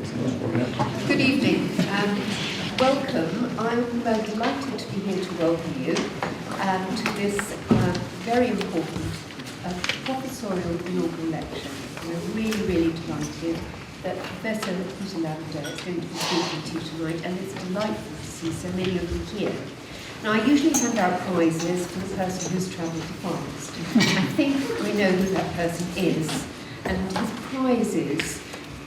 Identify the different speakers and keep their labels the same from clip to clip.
Speaker 1: Good evening. Welcome. I'm delighted to be here to welcome you to this very important professorial inaugural lecture. We're really delighted that Professor Peter Lavender is going to be speaking to you tonight, and it's delightful to see so many of you here. Now, I usually hand out prizes for the person who's travelled the farthest. I think we know who that person is, and his prize is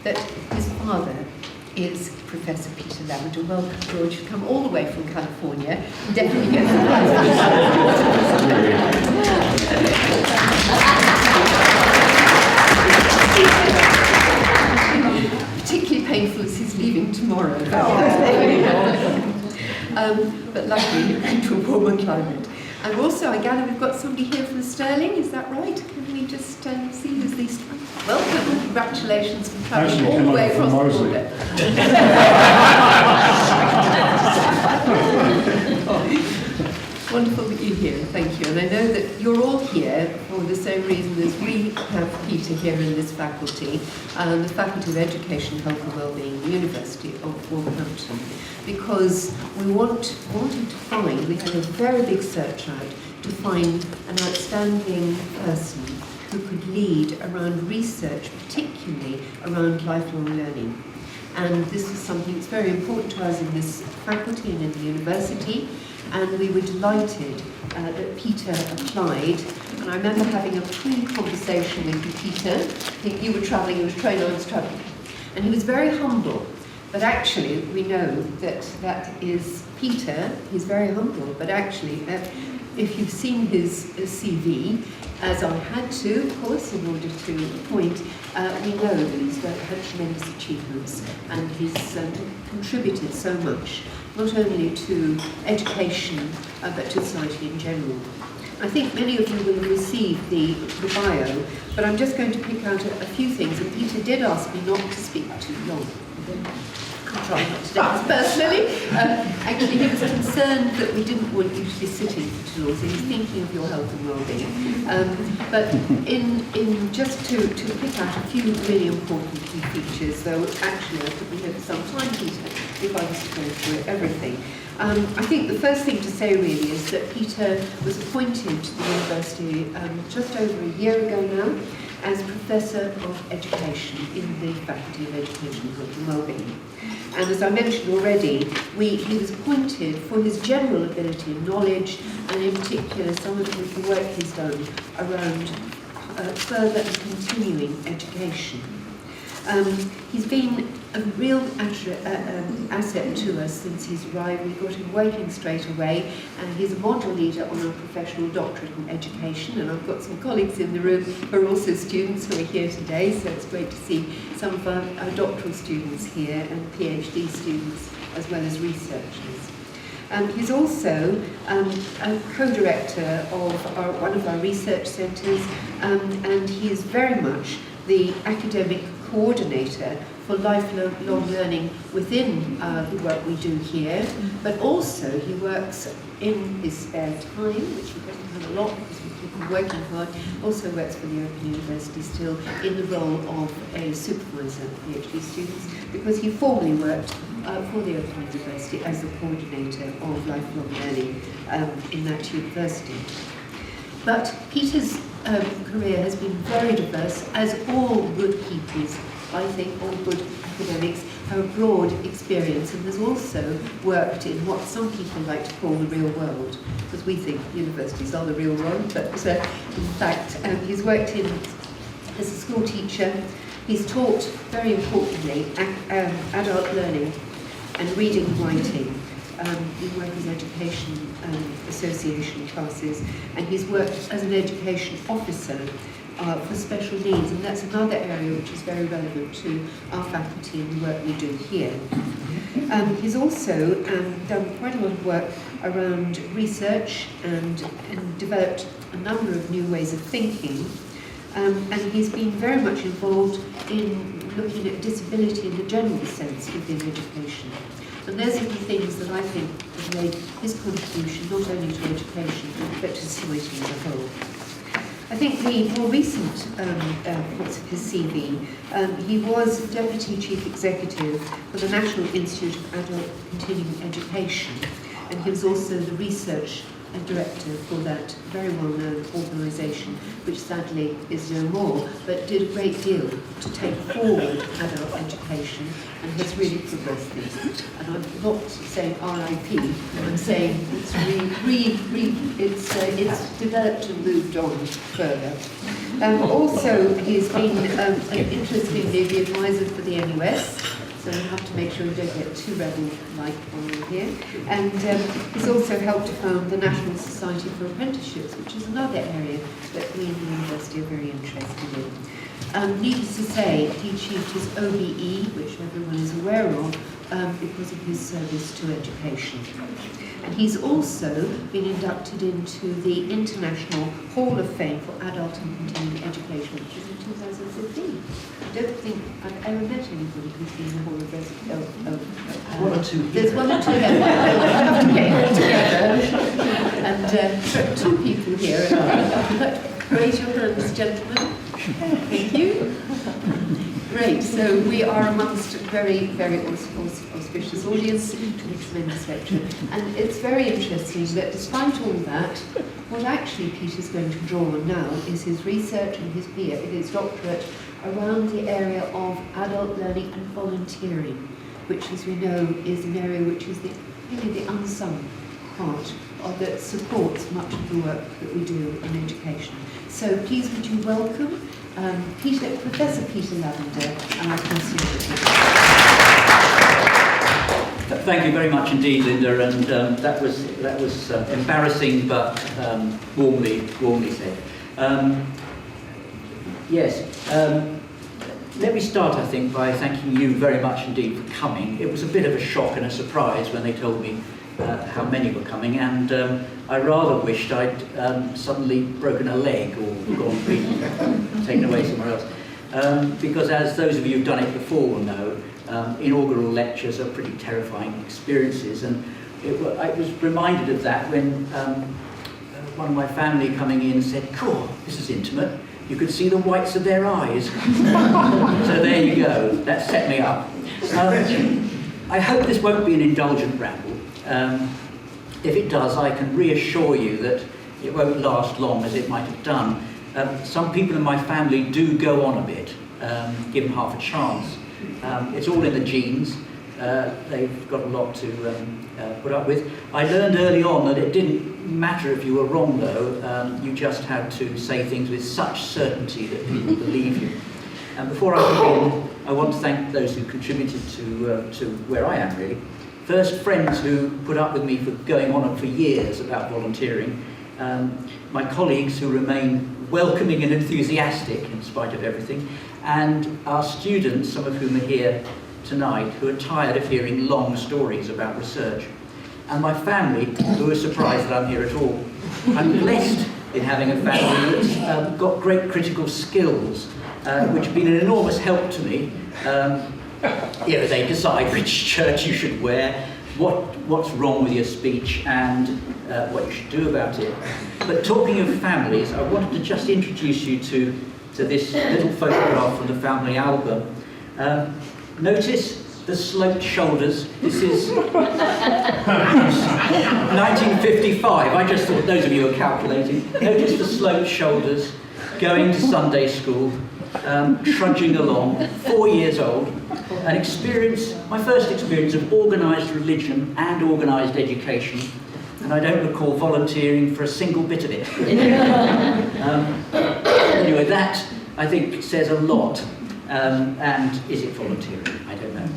Speaker 1: that his father is Professor Peter Lavender. Welcome, George. You've come all the way from California. You definitely get the prize. Particularly painful as he's leaving tomorrow. But luckily, into a warmer climate. And also, I gather we've got somebody here from Stirling, is that right? Can we just see who's these? Welcome, and congratulations for travelling all the way across the border. Wonderful that you're here, thank you. And I know that you're all here for the same reason as we have Peter here in this faculty, the Faculty of Education, Health and Wellbeing, the University of Wolverhampton, because we wanted to find, we had a very big search out to find an outstanding person who could lead around research, particularly around lifelong learning. And this is something that's very important to us in this faculty and in the university. And we were delighted that Peter applied. And I remember having a pre-conversation with you, Peter. I think you were travelling, he was trained, I was travelling. And he was very humble. But actually, we know that that is Peter. He's very humble. But actually, if you've seen his CV, as I had to, of course, in order to appoint, we know that he's had tremendous achievements and he's contributed so much, not only to education, but to society in general. I think many of you will have received the bio, but I'm just going to pick out a few things, and Peter did ask me not to speak too long. I'll try not to do this personally. Actually, he was concerned that we didn't want you to be sitting for too long, so he's thinking of your health and well-being. But in just to pick out a few really important key features, though actually I think we have some time, Peter, if I was to go through everything. I think the first thing to say really is that Peter was appointed to the university just over a year ago now as Professor of Education in the Faculty of Education, Health and Wellbeing. And as I mentioned already, he was appointed for his general ability and knowledge, and in particular some of the work he's done around further and continuing education. He's been a real asset to us since he's arrived. We got him working straight away, and he's a module leader on our professional doctorate in education. And I've got some colleagues in the room who are also students who are here today, so it's great to see some of our doctoral students here and PhD students as well as researchers. He's also a co-director of one of our research centres, and he is very much the academic coordinator for lifelong learning within the work we do here, but also he works in his spare time, which he doesn't have a lot because we keep him working hard, also works for the Open University still in the role of a supervisor of PhD students, because he formerly worked for the Open University as the coordinator of lifelong learning in that university. But Peter's career has been very diverse, as all good PPs, I think, all good academics have a broad experience, and has also worked in what some people like to call the real world, because we think universities are the real world, but in fact he's worked in as a school teacher. He's taught, very importantly, adult learning and reading and writing. He worked as education association classes, and he's worked as an education officer for special needs, and that's another area which is very relevant to our faculty and the work we do here. He's also done quite a lot of work around research and developed a number of new ways of thinking, and he's been very much involved in looking at disability in the general sense within education. And those are the things that I think have made his contribution not only to education, but to society as a whole. I think the more recent parts of his CV, he was Deputy Chief Executive for the National Institute of Adult Continuing Education, and he was also the Research Director for that very well-known organisation, which sadly is no more, but did a great deal to take forward adult education and has really progressed this. And I'm not saying RIP, I'm saying it's developed and moved on further. Also, he's been interestingly the advisor for the NUS, so we have to make sure we don't get too rebel-like on here. And he's also helped to found the National Society for Apprenticeships, which is another area that we in the university are very interested in. Needless to say, he achieved his OBE, which everyone is aware of, because of his service to education. And he's also been inducted into the International Hall of Fame for Adult and Continuing Education, which is in 2015. I don't think I've ever met anybody who's been in the Hall of Fame.
Speaker 2: One or two here.
Speaker 1: There's one or two here. We'll have to get it all together. And two people here. Raise your hands, gentlemen. Thank you. Great, so we are amongst a very, very auspicious audience to a tremendous lecture. And it's very interesting that despite all that, what actually Peter's going to draw on now is his research and his doctorate around the area of adult learning and volunteering, which, as we know, is an area which is really the unsung part that supports much of the work that we do in education. So please would you welcome Professor Peter Lavender, and I pass you over.
Speaker 2: Thank you very much indeed, Linda, and that was embarrassing but warmly said. Let me start, I think, by thanking you very much indeed for coming. It was a bit of a shock and a surprise when they told me how many were coming, and I rather wished I'd suddenly broken a leg or been taken away somewhere else. Because as those of you who've done it before will know, inaugural lectures are pretty terrifying experiences, and I was reminded of that when one of my family coming in said, "Cool, this is intimate. You could see the whites of their eyes." So there you go, that set me up. I hope this won't be an indulgent ramble. If it does, I can reassure you that it won't last long as it might have done. Some people in my family do go on a bit, give them half a chance. It's all in the genes. They've got a lot to put up with. I learned early on that it didn't matter if you were wrong, though. You just had to say things with such certainty that people believe you. And before I begin, I want to thank those who contributed to where I am, really. First, friends who put up with me for going on for years about volunteering. My colleagues who remain welcoming and enthusiastic in spite of everything. And our students, some of whom are here tonight, who are tired of hearing long stories about research. And my family, who are surprised that I'm here at all. I'm blessed in having a family that's got great critical skills, which have been an enormous help to me. They decide which shirt you should wear, what's wrong with your speech, and what you should do about it. But talking of families, I wanted to just introduce you to this little photograph from the family album. Notice the sloped shoulders. This is 1955. I just thought those of you are calculating. Notice the sloped shoulders, going to Sunday school, trudging along, 4 years old. My first experience of organised religion and organised education, and I don't recall volunteering for a single bit of it. Anyway, that I think says a lot. And is it volunteering? I don't know.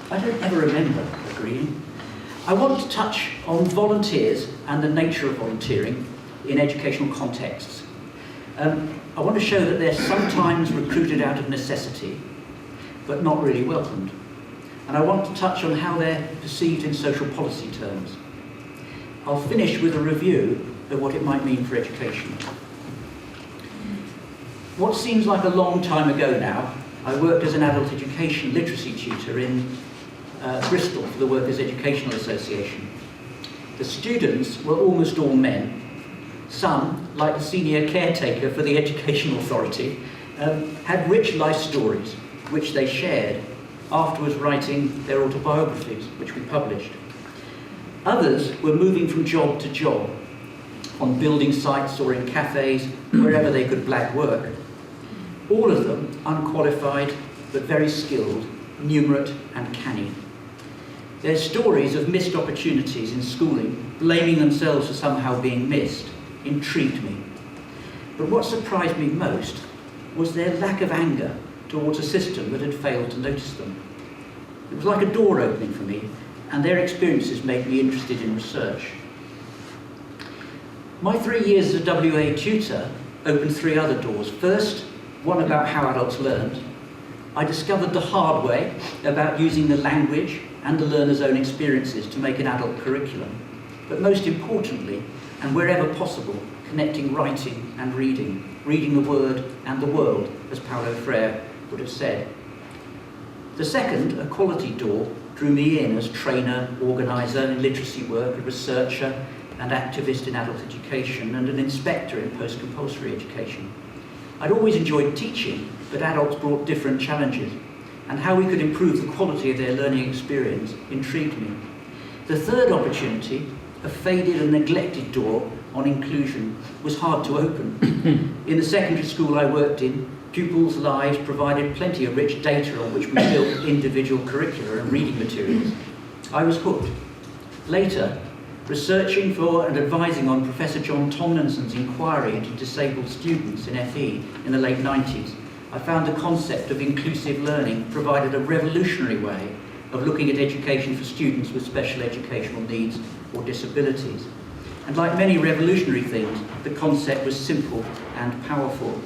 Speaker 2: I don't ever remember agreeing. I want to touch on volunteers and the nature of volunteering in educational contexts. I want to show that they're sometimes recruited out of necessity, but not really welcomed. And I want to touch on how they're perceived in social policy terms. I'll finish with a review of what it might mean for education. What seems like a long time ago now, I worked as an adult education literacy tutor in Bristol for the Workers' Educational Association. The students were almost all men, Some, like the senior caretaker for the Education Authority, had rich life stories which they shared, afterwards writing their autobiographies, which we published. Others were moving from job to job, on building sites or in cafes, wherever they could blag work. All of them unqualified, but very skilled, numerate and canny. Their stories of missed opportunities in schooling, blaming themselves for somehow being missed, intrigued me. But what surprised me most was their lack of anger towards a system that had failed to notice them. It was like a door opening for me, and their experiences made me interested in research. My 3 years as a WA tutor opened 3 other doors. First, one about how adults learned. I discovered the hard way about using the language and the learner's own experiences to make an adult curriculum. But most importantly, and wherever possible, connecting writing and reading, reading the word and the world, as Paulo Freire would have said. The second, a quality door, drew me in as trainer, organiser in literacy work, a researcher and activist in adult education, and an inspector in post-compulsory education. I'd always enjoyed teaching, but adults brought different challenges, and how we could improve the quality of their learning experience intrigued me. The third opportunity, a faded and neglected door on inclusion, was hard to open. In the secondary school I worked in, pupils' lives provided plenty of rich data on which we built individual curricula and reading materials. I was hooked. Later, researching for and advising on Professor John Tomlinson's inquiry into disabled students in FE in the late 90s, I found the concept of inclusive learning provided a revolutionary way of looking at education for students with special educational needs or disabilities. And like many revolutionary things, the concept was simple and powerful.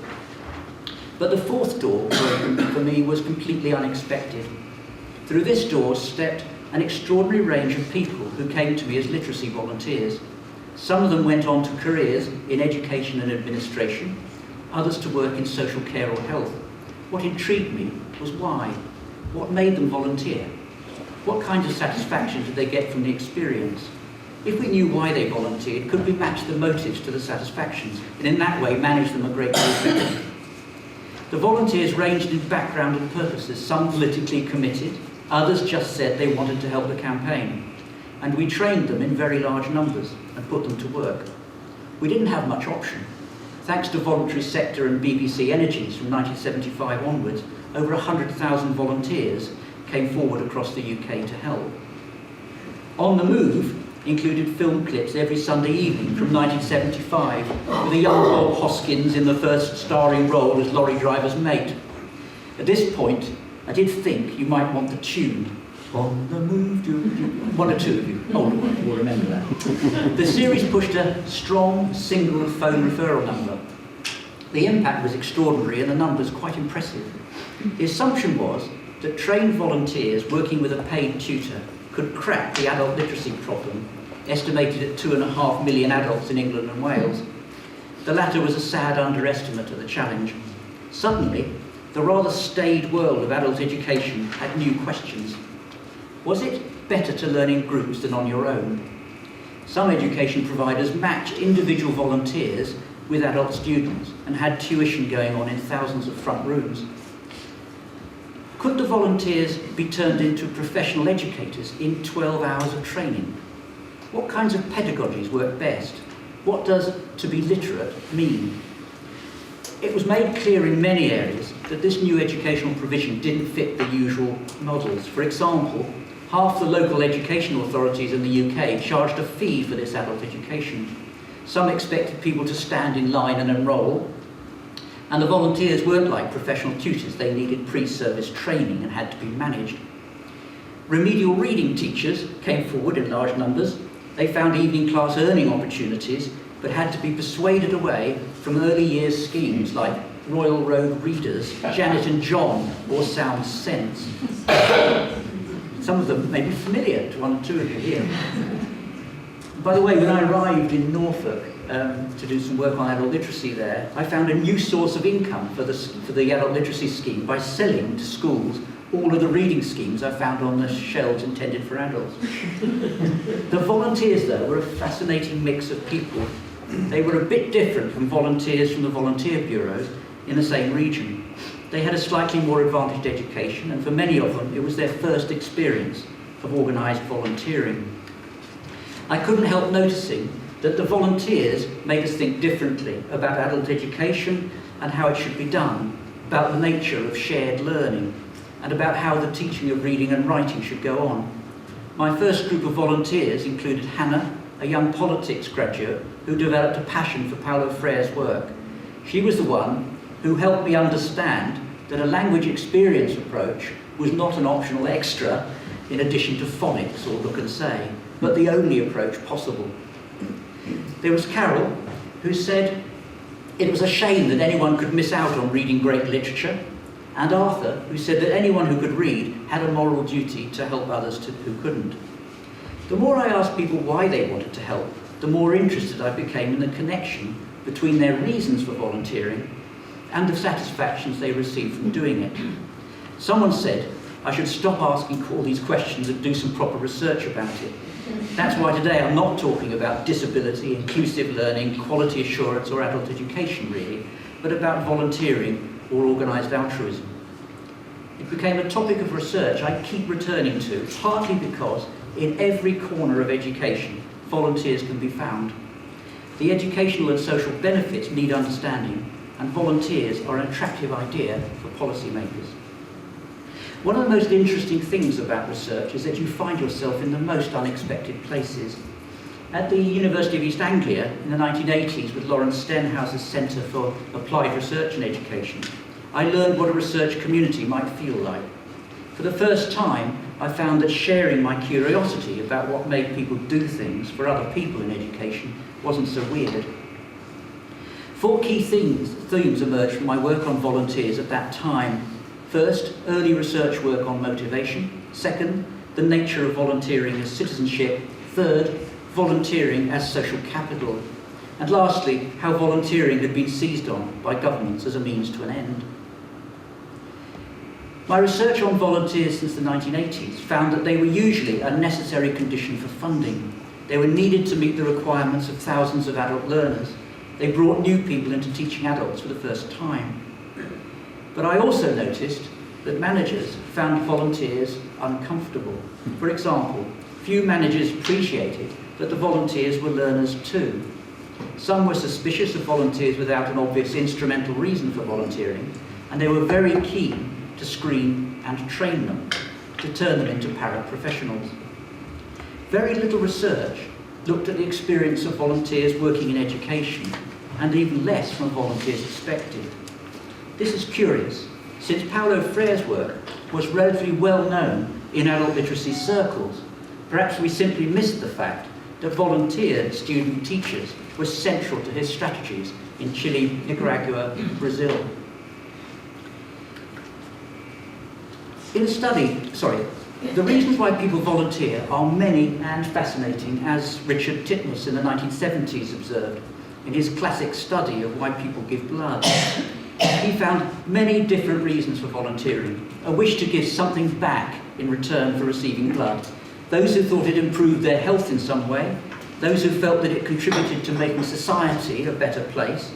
Speaker 2: But the fourth door for me was completely unexpected. Through this door stepped an extraordinary range of people who came to me as literacy volunteers. Some of them went on to careers in education and administration, others to work in social care or health. What intrigued me was why. What made them volunteer? What kinds of satisfaction did they get from the experience? If we knew why they volunteered, could we match the motives to the satisfactions, and in that way manage them a great deal better? The volunteers ranged in background and purposes, some politically committed, others just said they wanted to help the campaign. And we trained them in very large numbers and put them to work. We didn't have much option. Thanks to voluntary sector and BBC Energies from 1975 onwards, over 100,000 volunteers came forward across the UK to help. On the Move included film clips every Sunday evening from 1975, with a young Bob Hoskins in the first starring role as lorry driver's mate. At this point, I did think you might want the tune. On the move, one or two of you, older ones, will remember that. The series pushed a strong single phone referral number. The impact was extraordinary and the numbers quite impressive. The assumption was that trained volunteers working with a paid tutor could crack the adult literacy problem, estimated at 2.5 million adults in England and Wales. The latter was a sad underestimate of the challenge. Suddenly, the rather staid world of adult education had new questions. Was it better to learn in groups than on your own? Some education providers matched individual volunteers with adult students and had tuition going on in thousands of front rooms. Could the volunteers be turned into professional educators in 12 hours of training? What kinds of pedagogies work best? What does to be literate mean? It was made clear in many areas that this new educational provision didn't fit the usual models. For example, half the local education authorities in the UK charged a fee for this adult education. Some expected people to stand in line and enrol, and the volunteers weren't like professional tutors. They needed pre-service training and had to be managed. Remedial reading teachers came forward in large numbers. They found evening class earning opportunities, but had to be persuaded away from early years schemes like Royal Road Readers, Janet and John, or Sound Sense. Some of them may be familiar to one or two of you here. By the way, when I arrived in Norfolk to do some work on adult literacy there, I found a new source of income for the adult literacy scheme by selling to schools all of the reading schemes I found on the shelves intended for adults. The volunteers, though, were a fascinating mix of people They were a bit different from volunteers from the volunteer bureaus in the same region. They had a slightly more advantaged education, and for many of them it was their first experience of organised volunteering. I couldn't help noticing that the volunteers made us think differently about adult education and how it should be done, about the nature of shared learning, and about how the teaching of reading and writing should go on. My first group of volunteers included Hannah, a young politics graduate who developed a passion for Paulo Freire's work. She was the one who helped me understand that a language experience approach was not an optional extra in addition to phonics or look and say, but the only approach possible. There was Carol, who said it was a shame that anyone could miss out on reading great literature, and Arthur, who said that anyone who could read had a moral duty to help others who couldn't. The more I asked people why they wanted to help, the more interested I became in the connection between their reasons for volunteering and the satisfactions they received from doing it. Someone said I should stop asking all these questions and do some proper research about it. That's why today I'm not talking about disability, inclusive learning, quality assurance or adult education really, but about volunteering or organised altruism. It became a topic of research I keep returning to, partly because in every corner of education, volunteers can be found. The educational and social benefits need understanding, and volunteers are an attractive idea for policymakers. One of the most interesting things about research is that you find yourself in the most unexpected places. At the University of East Anglia in the 1980s with Lawrence Stenhouse's Centre for Applied Research and Education, I learned what a research community might feel like. For the first time, I found that sharing my curiosity about what made people do things for other people in education wasn't so weird. 4 key themes emerged from my work on volunteers at that time. First, early research work on motivation. Second, the nature of volunteering as citizenship. Third, volunteering as social capital. And lastly, how volunteering had been seized on by governments as a means to an end. My research on volunteers since the 1980s found that they were usually a necessary condition for funding. They were needed to meet the requirements of thousands of adult learners. They brought new people into teaching adults for the first time. But I also noticed that managers found volunteers uncomfortable. For example, few managers appreciated that the volunteers were learners too. Some were suspicious of volunteers without an obvious instrumental reason for volunteering, and they were very keen to screen and train them, to turn them into paraprofessionals. Very little research looked at the experience of volunteers working in education, and even less from a volunteer's perspective. This is curious, since Paulo Freire's work was relatively well known in adult literacy circles. Perhaps we simply missed the fact that volunteer student teachers were central to his strategies in Chile, Nicaragua, Brazil. In a study, the reasons why people volunteer are many and fascinating, as Richard Titmuss in the 1970s observed in his classic study of why people give blood. He found many different reasons for volunteering: a wish to give something back in return for receiving blood, those who thought it improved their health in some way, those who felt that it contributed to making society a better place,